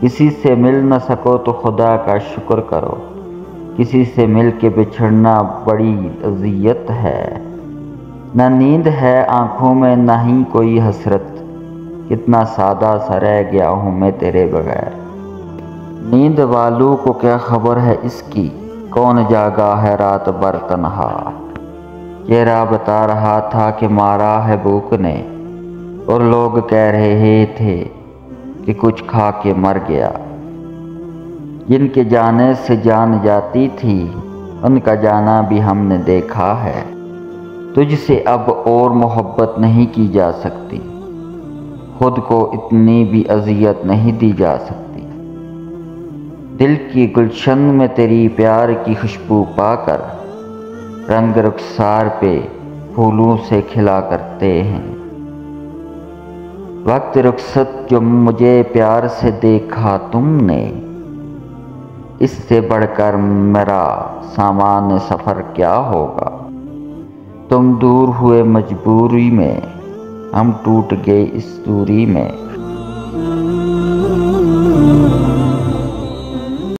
کسی سے مل نہ سکو تو خدا کا شکر کرو، کسی سے مل کے بچھڑنا بڑی اذیت ہے۔ نہ نیند ہے آنکھوں میں نہ ہی کوئی حسرت، کتنا سادہ سا رہ گیا ہوں میں تیرے بغیر۔ نیند والوں کو کیا خبر ہے اس کی، کون جاگا ہے رات بھر تنہا۔ چہرہ بتا رہا تھا کہ مارا ہے بھوک نے، اور لوگ کہہ رہے تھے کہ کچھ کھا کے مر گیا۔ جن کے جانے سے جان جاتی تھی ان کا جانا بھی ہم نے دیکھا ہے۔ تجھ سے اب اور محبت نہیں کی جا سکتی، خود کو اتنی بھی اذیت نہیں دی جا سکتی۔ دل کی گلشن میں تیری پیار کی خوشبو پا کر رنگ رخسار پہ پھولوں سے کھلا کرتے ہیں۔ وقت رخصت جو مجھے پیار سے دیکھا تم نے، اس سے بڑھ کر میرا سامان سفر کیا ہوگا۔ تم دور ہوئے مجبوری میں، ہم ٹوٹ گئے اس دوری میں۔